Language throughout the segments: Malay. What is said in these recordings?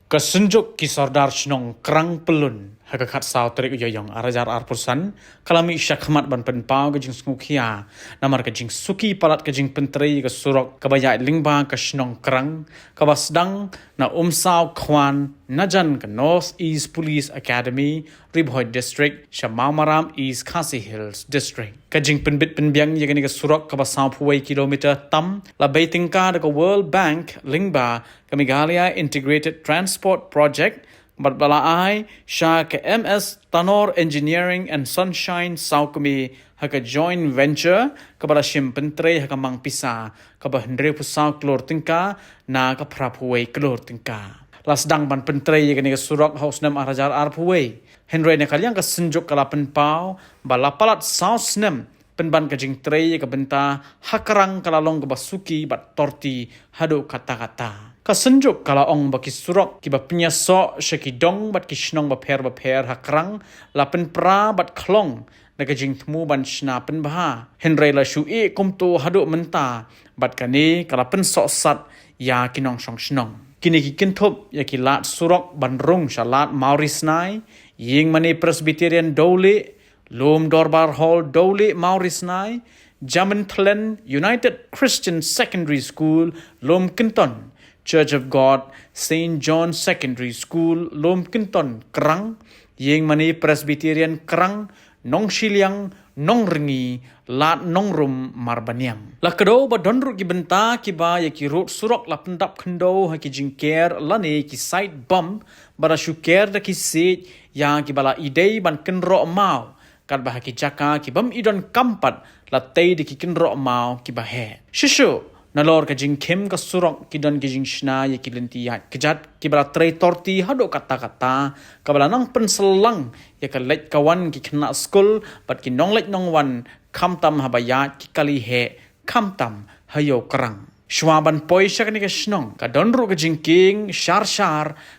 Kesenjuk kisardar shnong kerang pelun hakakat sao terik yoyong arajar arpusan kalami syakmat ban penpau ke jing smukia namar ke jing suki palat ke jing penteri ke surok ke bayai lingba ke shnong kerang ke basdang na umsau kwan najan ke North East Police Academy Ribhoi District Shamamaram East Khasi Hills District ke jing penbit penbiang ye ke surok ke basau puai kilometer tam la baitingka de ke World Bank lingba ke Meghalaya Integrated Transport Project Batbalaai Sha ke MS Tanor Engineering and Sunshine Saukumi haka joint venture kepada Shimpentre haka mang pisa kepada Hendri Pusau Klor Tingka na ke Prapuwe Klor Tingka. Lasdang ban pentre ye ke surok haus nam arajar arpuwe. Henry ne kaliang ke senjuk kalapen pau balapalat saus nem penban ke jing tre ye ke benta hakarang kalalong ke basuki bat torti hadu kata-kata. Kasenjuk kala ong baki surok ki ba penyasok syakidong bat kishnong ba per hakrang lapen pra bat klong naga jing temu ban shna pen baha henry la shu e kumtu haduk menta bat kani kala pen sok sat ya kinong shong shnong kini ki kintup ya ki lat surok ban rung shalat Maurice nai ying mani Presbyterian Dole Lom Dorbar Hall Dole Maurice nai Jamin Tlen United Christian Secondary School Lom Kinton Church of God, St. John Secondary School, Lom Kinton, Kerang, Yeng Mani Presbyterian Kerang, Nong Shiliang, Nong Ringi, Lat Nong Rum Marbaniam. Lakado ba donru ki benta ki ba ya ki rot surok la pendap kendo ha ki jingker lane ki side bump bara syuker da ki sit yang ki bala idei ban kenro mau. Kad ba ki jaka ki bam idon kampat la tei de ki kenro mau ki ba he. Shishu Nalor ke jing kem ke surok ki don ke jing shna ye ki lenti ya kejat ki bala trei torti hado kata-kata ka bala nang penselang ye ke lek kawan ki kena skul bat ki nong lek nong wan kam tam habayat ki kali he kam tam hayo kerang Shwaban poi syak ni ke shnong ka don ru ke jing king shar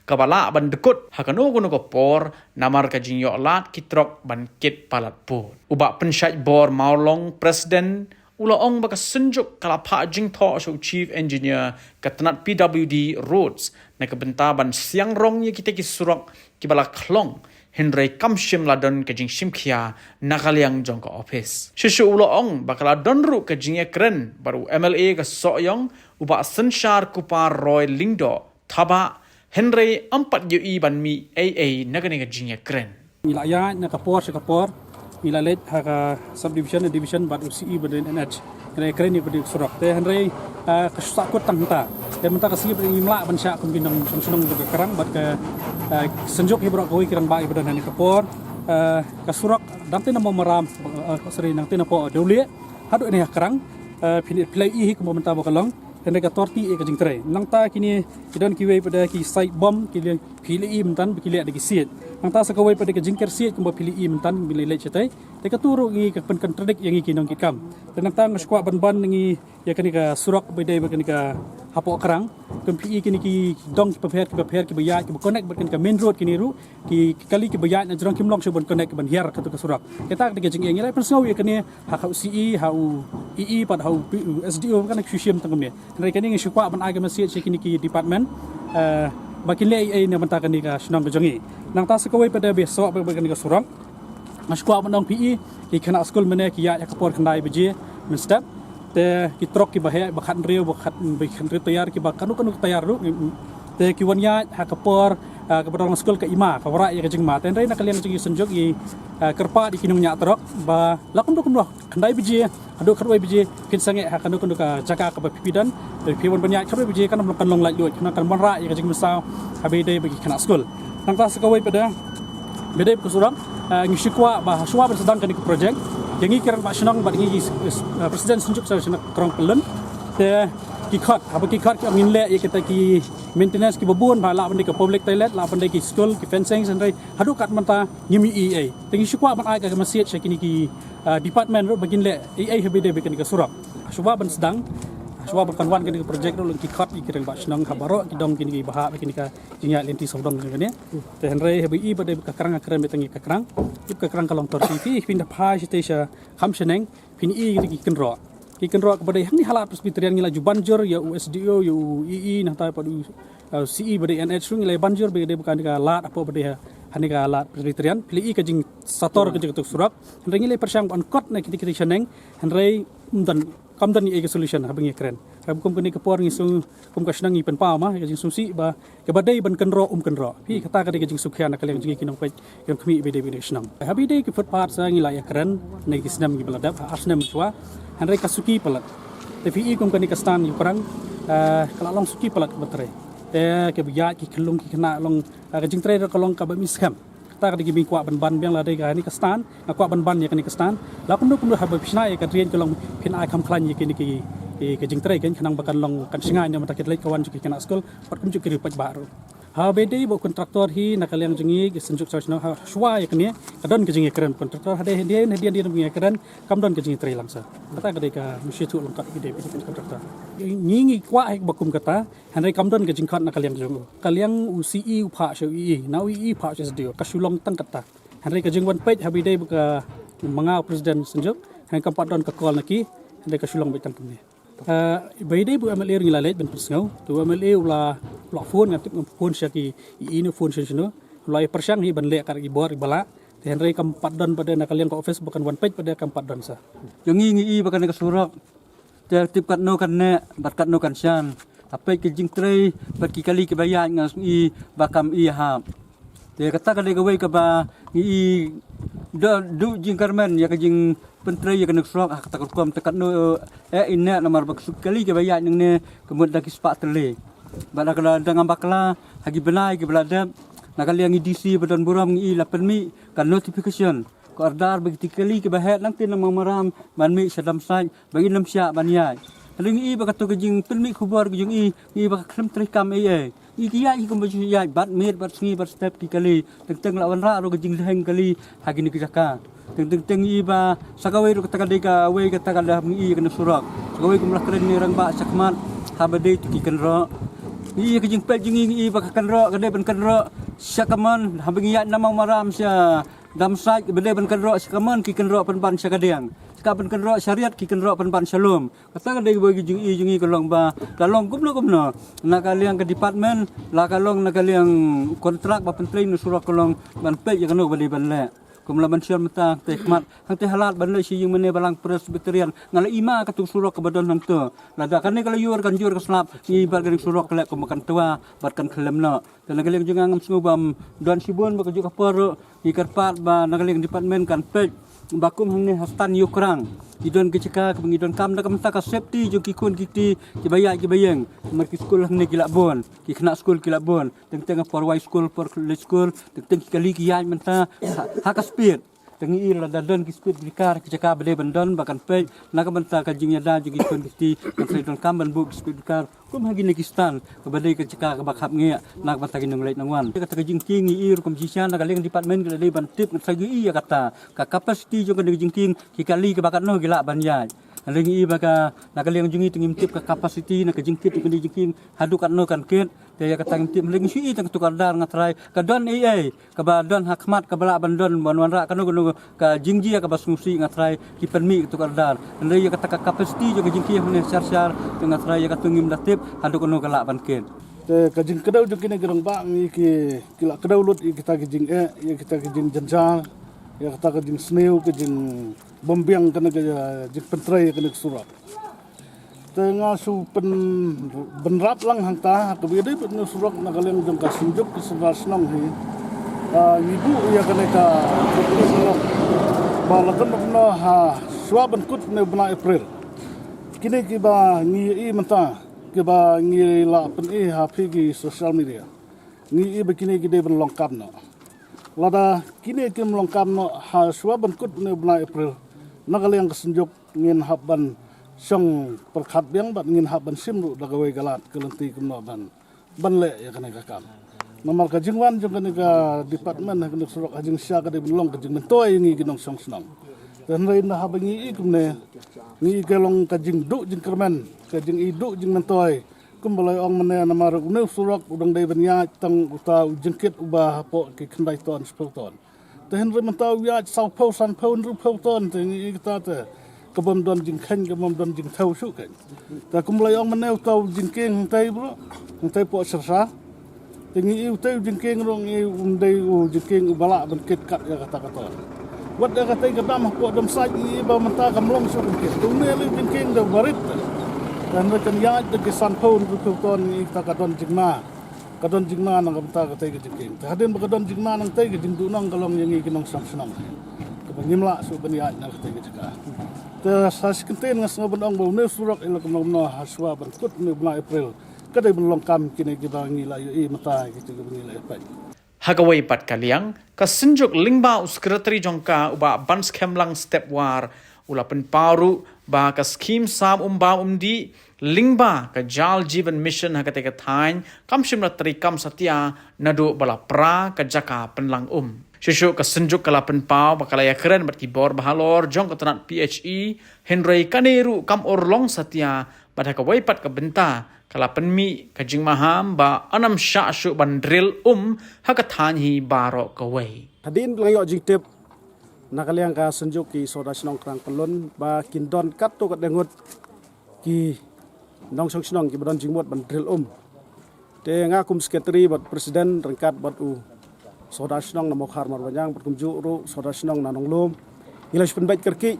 ka bala ban dekut ha ka no ko por namar ke jing yo lat ki trok ban kit palat pu uba pensyat bor maulong president Ula ong baka senjuk kalapa jing to so chief engineer katanat PWD roads na kabentaban siang rong ye kita ki surok ki bala klong Henry kamshim ladon ke jing shimkhia nakaliang jong ka office shishu ula ong bakala donru ke jing ekren baru MLA ka soyong uba senshar kupar roy lingdo thaba Henry 4 UI ban mi AA nagani ka jing ekren Milaya na kapor Milalet haka subdivision dan division bat UCI badan NH kena keren ni pada surak teh Henry kesakut tangta dan mentah kasih pada imla bansya kumbinong sunung juga kerang bat ke senjuk hibrak koi kerang ba ibadan ni kapor kasurak dangte nama meram seri dangte nama dole hadu ni kerang pilai ihi kumbang mentah bakalong Henry ka torti e ka jing tre nang ta kini kidon kiwe pada ki site bomb kili pilih mentan bikili ada ki siet nang ta sakawai pada ka jingker siet kumba pilih mentan bila le cetai te ka turu ngi ka pen kontradik yang ki nong ki kam dan nang ta ngskwa ban ngi ya kani ka surak bedai ba kani ka hapo kerang kem pi kini ki dong ki paper ki bayat ki connect berkan ka main road kini ru ki kali ki bayat na jrong kim long sebon connect ban hiar ka ka surak kita ka jing yang lai persau ya kani ha CE ha EE pad ha SDO kan kusiam tangme mereka ni ngsyukwa ban agama siat kini ki department makin le ai ne mentakan ni ka snong jongi nang ta sakawai pada besok berkan ka surak ngsyukwa ban dong PE ki kana skul mene ki ya kapor khandai beje menstep te ki trok ki bahaya bakhan reu bakhan reu tayar ki bakanu tayar ru te ki wanya ha kapor kepada orang skul ke ima kawara ya kajing mat enrai nak kalian jing senjok i kerpa di kinung nya trok ba lakon dokon doh kandai biji ado kharwai biji kin sange ha kanu kanu ka jaka ka pipidan piwon banyak kharwai biji kan kan long lai lut kan kan monra ya kajing mesau habe dei bagi kana skul nang ta sakawai pada bedai ke surang ngishikwa ba suwa bersedang kan ke project yang ini kira pak senang ba ngi presiden senjuk sa senang krong pelen te kikat apa kikat ki angin le ya kita ki maintenance ki babun ba la bende ke public toilet la bende ki school ki fencing sendai hadu kat manta ngimi EA tengi syukwa ban ai ka masjid syakini ki department ro bagin le EA habide bekan ke surak suwa ban sedang suwa berkanwan kan ke project ro kikat ki kira pak senang habaro ki dong kini ki baha bekin ka jinya lenti sodong kan ne te henry habi bade ka kerang akran betangi ka kerang ip ka kerang kalong tor TV pindah pha station khamseneng pin i ki kenro ki kenro kepada yang ni halat Presbyterian ngila jubanjur ya USDO ya UII nah ta padu CE bade NH sung le banjur bade bukan ka lat apa bade hani ka lat peritrian pili ka jing sator ka jing tuk surak henry le persang on kot na kiti seneng henry dan kamdan ni solution habang keren rab kum kini kapor ni sung kum ka senang pen pa ma ka jing susi ba ka badai ban kan ro kenro pi kata ka jing sukhian na kaleng jing kinong pe yang kami bade senang habi dei ki footpath sa ngi la ya keren nei kisnam gi beladap asnam chwa henry ka suki palat tapi kum kani ka stan yu perang kalau long suki palat batre ke biya ki kelung ki kena long ka jing tre ka long ka ba miskam ta ka digi kwa ban biang la dei ka ni ka stan kwa ban ya ka ni ka stan la kum kum ha ba pisna ya ka rien ka long pin ai kam klan ye ki ni ki jing tre kan kanang bakan long kan singai ni mata kit lai kawan juki kena skol pat kum juki ripat baru ha bede bo kontraktor hi nak kaliang jengi ki senjuk sa sna shwa ya kini kadon ke jengi keren kontraktor hade dia dia keren kam don ke jengi tre langsa kata ka dei ka mushi tu long ka ki dei kontraktor ngi kwa ai bakum kata hanai kam don ke jing khat nak kaliang jong kaliang UCE upha shau na UCE pha ches dio ka sulong tang kata hanai ka jing wan page habi dei ka manga presiden senjuk han kam pat don ka call naki hanai ka sulong bitang kini Bayi bu MLA ring lalet ben persngau tu MLA ula phone ngatip phone syaki ini phone syano ulai persang hi ban le kar gi bor bala te henry kam padon pada nakalian ka office bukan one page pada kam padon sa Yung ngi bakan ka surak te tip kat no kan ne bat kat no kan syan apai ke jing tre bat ki kali ke bayan ngas i bakam i ha te kata ka de gawai ka ba i do jing karmen ya ka jing pentri ya kenek surak kata kuam tekat no inna namar bak sekali ke bayan nang ne kemud daki spak tele bala kala dengan bakla hagi benai ke belada nakali yang DC badan buram ngi 8 mi kan notification ko ardar bagi kali ke bahet nang tin namang maram ban mi sadam sai bagi lam sya ban yai ling i bakato ke jing penmi khubar ke jing i bak klem tri kam i kiya i kum baju yai bat mit bat sngi bat step ki kali teng lawan ra ro ke jing heng kali hagi ni kijaka teng iba sakawai ro kata ka wei kata ka i kana surak sakawai kum lakren ni rang ba sakmat habade tu ki kan ro i ke jing pe jing i ba kan ro kade ban kan ro sakaman habing ya namang maram sia damsai bade ban kan ro sakaman ki kan ro ban sakadeng sakaban kan ro syariat ki kan ro ban shalom kata kade bagi jing i kolong ba kalong kum no nakaliang ke department la kalong nakaliang kontrak ba pentlay no surak kolong ban pe ya kanu bade ban le kumlaban siya mata tekmat hang te halat banle si yung mene balang presbyterian ngala ima katung surok ke badan hang tu lada kan kalau yuar kan jur ke slap ni bar garing surok kelek makan tua barkan kelem no dan nagaling juga ngam sngubam don sibun baka juga por ni karpat ba nagaling department kan pej bakum hang ne hastan yukrang idon ke ceka ngidon kam da kam ta ka safety jo ki kun ki bayang mar ki school hang ne ki labon ki kena school ki labon teng for high school for college school teng kali ki yan menta haka speed teng i la don ki speed bikar ki ceka bade bandon bakan pe na ka menta ka jingya da jo ki kun ki teng don kam ban bu speed bikar kum hagi ne ki stan ka bade ki ceka ka bakhap nge na ka menta ki nong leit nangwan ka ta jing ting i kum jisyan na galing department ki le ban tip ka gi i kata ka capacity jo ka jing ting ki kali ka bakat no gila ban yai ling i baka nakaliang jungi tingim tip ka capacity na ka jingkit ka jingking hadu kan no kan ket te ya katang tip ling sui tang tukar dar ngatrai ka don ai ka ba don hakmat ka bala bandon bonwan ra kanu ka jingji ka basmusi ngatrai ki permi tukar dar le ya kata ka capacity jo ka jingki ne syar ngatrai ya katungim datip hadu kan no kala ban ket te ka jing kedau jo kini gerang ba mi ki kila kedau lut kita ki jing ya kita ki jing janjal ya kata ka jing sneu ka jing bombiang kana ka jing pentrai kana surat tengah su benrap lang hangta ka bide pun surat nakaleng jong ka sinjuk ki senang hi ibu ya kana ka surat balakan no ha suaban kut ne bna april kini ki ba ngi i mata ki ba ngi la pen i ha pigi social media ngi i begini ki de longkap no lada kini ki longkap no ha suaban kut ne bna april nakaleng kesenjuk ngin habban song perkhat biang bat ngin habban simru dagawai galat kelenti kumno ban le ya kana kakam nomor ka jingwan jong kana ka department ha kana surok ajing sya ka de belong ka jing mentoi ngi ginong song senang dan rein ha bangi ikumne ngi gelong ka jing du jing kermen ka jing idu jing mentoi kumbalai ong mene namar une surok udang dai banya tang uta jengkit ubah po ki khandai ton spelton ten rein mentau ya sau pau san pau ru pau ton te ngi kita te kebom don jing khen kebom don jing thau su kan ta kum lai ong maneu tau jing keng tai bro tai po sersa tingi u tai jing keng rong i dei u jing keng bala ban ket kat ya kata wat da kata ka dam po dam sai i ba manta kam long su ket tu ne li jing keng da barit dan ra kan ya de ke san phone ku ton i ta ka don jing na nang kam ta ka tai ka jing keng ta den ba ka don jing na nang tai ka jing du nang kalong yang i kinong sam sanam ka ngimla su ban ya na ka tai ka jaka ta sas kenten ngas ngabon ong bo ne surak ila kam no haswa ban kut ne bulan April kadai ban long kam kini ki ba ngila i mata ki tu ban ngila pa Hagawai pat kaliang kasenjuk lingba sekretari jongka uba bans kemlang step war ula penparu ba ka skim sam umba umdi lingba ka jal jivan mission hakate ka thain kamshim na trikam satya nadu bala pra ka jaka penlang Shushu kasenjuk kala penpau bakalaya keren bat kibor bahalor jong katanat PHE Henry Kaneru kam orlong satya pada ka waipat ka benta kala penmi kajing maham ba anam sya syu ban drill hakathan hi baro ka wai Hadin belanyo jing tip nakaliang ka senjuk ki soda snong krang pelun ba kindon kat to kat dengut ki nong song snong ki badon jing mot ban drill te ngakum sekretari bat presiden rengkat bat u soda snong na mokhar mar banyang bat kumju ru soda snong na nong lom ngilas penbait kerki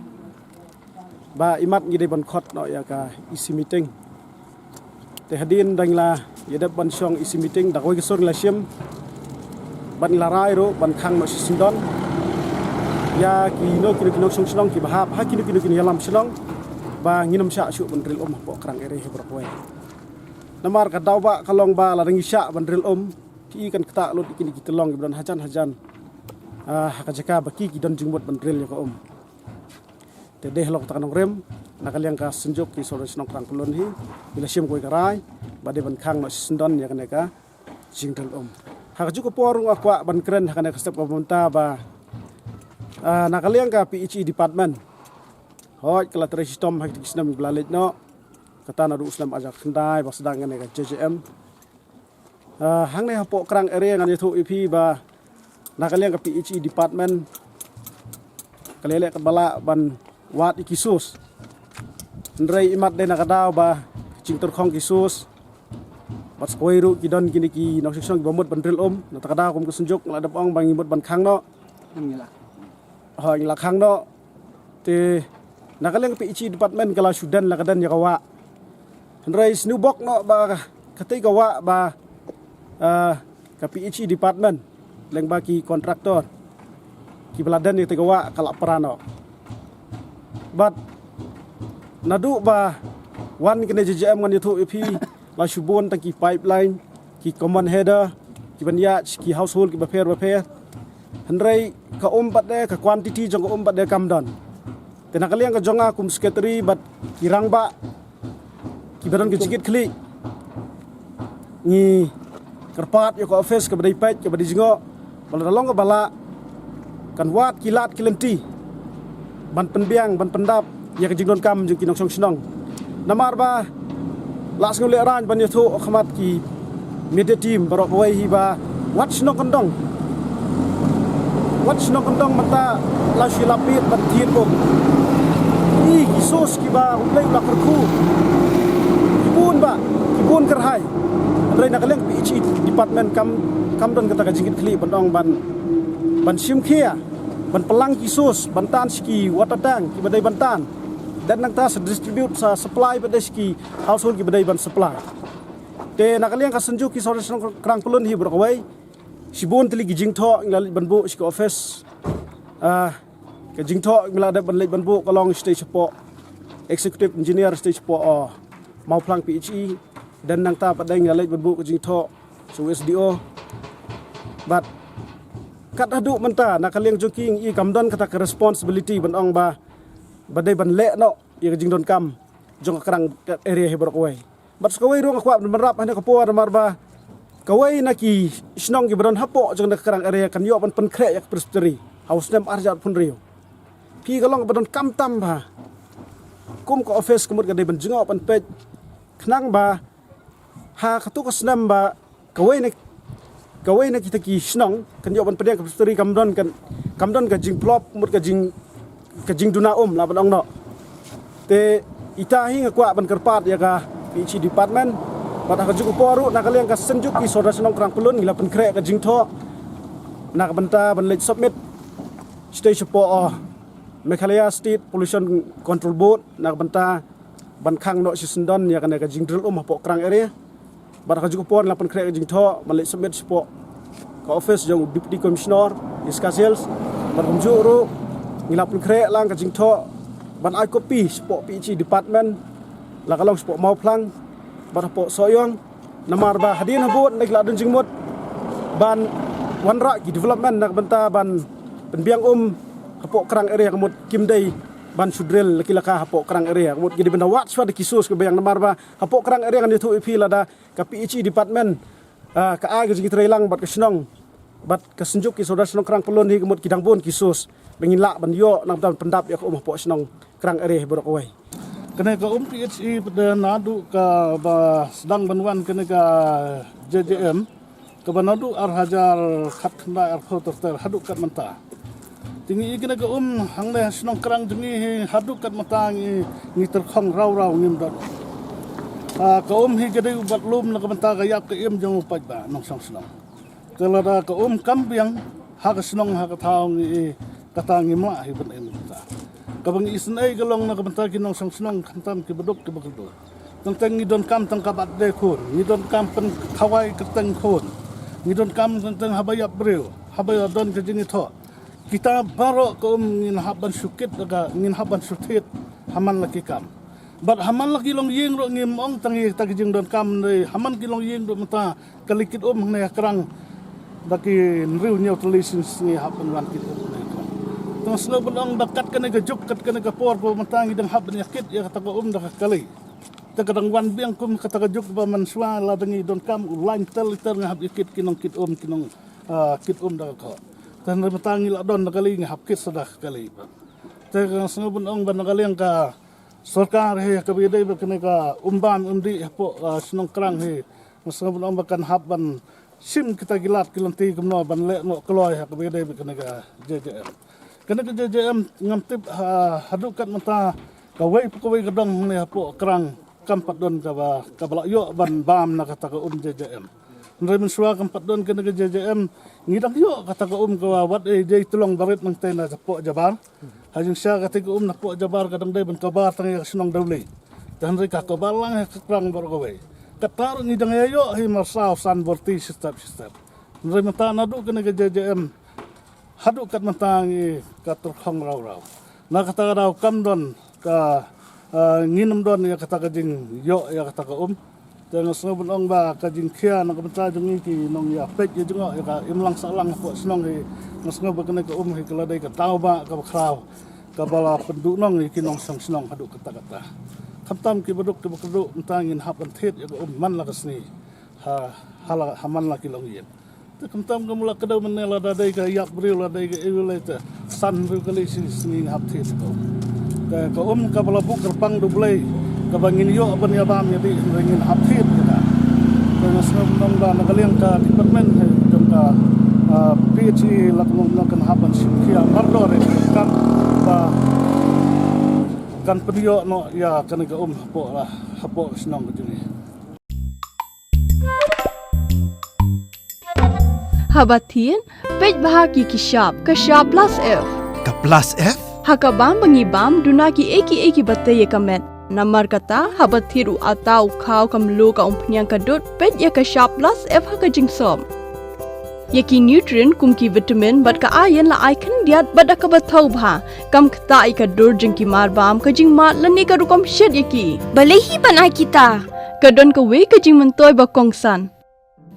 ba imat ngide ban khot no ya ka isi meeting te hadin dangla yedap ban song isi meeting dakoi kesor lasiam ban larai ro ban khang no sindon ya ki no kino song snong ki bahap ha kino yalam snong ba nginam sya syu ban drill po krang ere he brokwe namar ka daw ba kalong ba la rangi sya ban drill ki kan kata lot kini kita long ki ban hajan ka jaka ba ki don jingmot ban drill ya ko te deh lok ta kanong rem nakaliang ka senjuk ki sore snong krang pelon hi bila sim koi karai ba de ban khang no sindon ya kan ka jing drill hak juga porung akwa ban keren hakane ka step pemerintah ba nakaliang ka PHE department hoj kala sistem hak kisnam blalet no kata na du uslam ajak kendai ba sedang ngane ka JJM hang ne hapo krang area ngane thu EP ba nakaliang ka PHE department kalele ka bala ban wat ikisus ndrei imat de nakadaw ba cingtor khong kisus bat skoiru kidon kini ki nok seksong bomot ban drill na takada kum kesunjuk ngadap ong bang imut ban khang no ngila ngila khang no te nakaleng PHE department kala sudan lakadan ya kawa ndrei snu bok no ba katai kawa ba ka PHE department leng baki kontraktor ki beladan ni kawa kala perano but nadu ba wan kene JJM ngan itu EP la shubon tangki pipeline ki common header ki banya ki household ki baper handrai ka pat de ka quantity jong ka pat de kamdan tenakaliang ka jonga kum secretary bat kirang ba ki badan ke jigit kli ni kerpat yo ka office ka badai pet ka badai jingo bala dalong ka bala kan wat kilat kilenti ban penbiang ban pendap ya ka jingdon kam jong kinong song snong namar ba las ngule ran ban yathu khamat ki media team barok wai hi ba watch no kondong mata la shilapit ban thin bo i kisos ki ba ulai ba kerku kibun kerhai andai nakaleng PHE department kam don kata ka jingit kli bandong ban simkhia ban pelang kisos bantan ski watadang ki badai bantan dan nang ta distribute sa supply pada ski household ki badai ban supply te nakaliang ka senjuk ki sore krang pelun hi brokawai sibon tili gijing tho nglalit banbu ski office ka jingtho ngla da ban leit banbu kalong stage po executive engineer stage po mau plang PHE dan nang ta padai nglalit banbu ka jingtho so SDO but kat adu menta nakaliang joking i kamdon kata ka responsibility ban ong ba badai ban le no i jing don kam jong krang area he brokawai bat skawai rong akwa merap hane kapo marba kawai naki snong gi bron hapo jong krang area kan yo ban pen kre yak presteri house nem arjat pun rio pi galong badon kam tam ba kum ko office kumut gadai ban jingo pan pej khnang ba ha khatu ko snam ba kawai na kita ki snong kan yo ban pedek presteri kamdon ka jing plop mut ka jing duna la ban ong no te ita hi ngakwa ban kerpat ya ka PhD department pada ka juk poru nak kalian ka senjuk ki soda senong Krang Pelun ngila pen krek ka jingtho nak benta ban late submit stage po Meghalaya State Pollution Control Board nak benta ban khang no sisendon ya kana ka jing drill po Krang area pada ka juk po ngila pen krek ka jingtho ban late submit po ka office jong deputy commissioner iskasels ban kumjuru ngila pen krek lang ka jingtho ban ai copy po PhD department la kalong po mau plang pada po soyong namar ba hadin habut nak la dun jingmut ban wanra ki development nak benta ban penbiang hapo Krang area kemut kimdai ban sudrel lakilaka hapo Krang area kemut gidi benda wat swada kisus ke bayang namar ba hapo Krang area kan itu ipi lada ka PhD department ka a gi trailang bat kesnong bat kesenjuk ki saudara senong Krang Pelun hi kemut kidang pun kisus bengilak ban yo nak pendap ya ko hapo senong Krang area borok wai kena ka PhD pada nadu ka sedang banwan kena ka JJM ka banadu hajar khat khna ar photo ter haduk kat menta tingi kena ka hang le senong Krang jengi haduk kat menta ngi terkhong raw ngim dot ka hi gede bat lum na ka menta ka yap ka im jong pat ba nong song senong kala da ka kambiang ha ka senong ha ka thau ngi katangi ma hi ban em ta kabang isnay galong na kabanta kinong sang kantam kibadok kibagdo tang ngidon kam tang kabat de khon ngidon kam pen khawai katang khon ngidon kam tang habayap breu habaya don ka jini tho kita baro ko ngin haban sukit daga ngin haban sutit haman laki kam bat haman laki long yeng ro ngim ong tangi tagijing don kam ne haman kilong yeng do mata kalikit ne Krang daki nriu nyau tulisin ni haban wan kit tong sno belong dekat kena ke juk kat kena ke por po matang idang hab nyakit ya kata ko dak kali ta kadang wan biang kum kata ke juk ba manswa la dangi don kam ulain tel ngahab ikit kinong kit kinong kit dak ko tan matang ila don kali ngahab kit sadah kali ta sno belong ban kali ang ka sarkar he ka bidai ba kena ka umban undi po senong Krang he sno belong bakan haban sim kita gilat kilanti kumno ban le no kloy ka bidai ba kena ka JJM kena ke JJM ngamtip hadukat mata kawai gedong ni hapo Krang kampat don ka balak yo ban bam na kata ka JJM ndre men suwa kampat don kena ke JJM ngidang yo kata ka ka wat jay tulong barit nang tena po jabar hajing sya kata ka na po jabar kadang dai ban kabar tang senong dawli dan re ka kabar lang ka Krang bor kawai katar ngidang yo hi marsaw san borti step ndre mata nadu kena ke JJM haduk kat mantangi ka terkhong raw na kata raw kam don ka nginum don ya kata ka jing yo ya kata ka tengah senong ong ba ka jing khia na ka mata jing ki nong ya pek ya jing ya ka imlang salang po senong hi senong ba kana ka hi kala dai ka tau ba ka kraw ka bala penduk nong ki nong senong haduk kata khamtam ki baduk ki bakdu mantangin hapan thet ya ka man la ka sni hala haman la ki long yen kamtam kamula kadaw menela dadai ka yak bril dadai ka evaluate san bril kali sini hapti ko ka ka bala buk kerpang dublai ka bangin yo ban ya bam jadi ngin hapti kita ka nasam nong da nakaliang ka department jong ka PhD lakmong kan haban simkia mardor kan ba kan penyo no ya kan ka hapo senong jini Habatin, pej bahagi kishab plus F. Ka plus F? Hakabam bangibam dunaki eki batay kamet. Namar kata habathiru atau kau kamlu ka umpnyang kadut pej ya kishab plus F haka jingsom. Yaki nutrient kumki vitamin bat ka ayan la icon diat bat ka bathau bha. Kam kata ika dur jingki marbam ka jing mat lani ka rukom shed yaki. Balehi banai kita. Kadon ka we ka jing mentoy ba kongsan.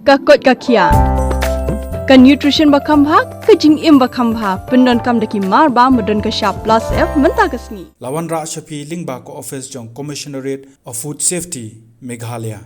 Ka kot ka kia. Ka nutrition bakam bha ka jing im bakam bha pendon kam daki mar ba modon ka sharp plus F menta kasni Lawan Ra Shafi Lingba ko office jong Commissionerate of Food Safety Meghalaya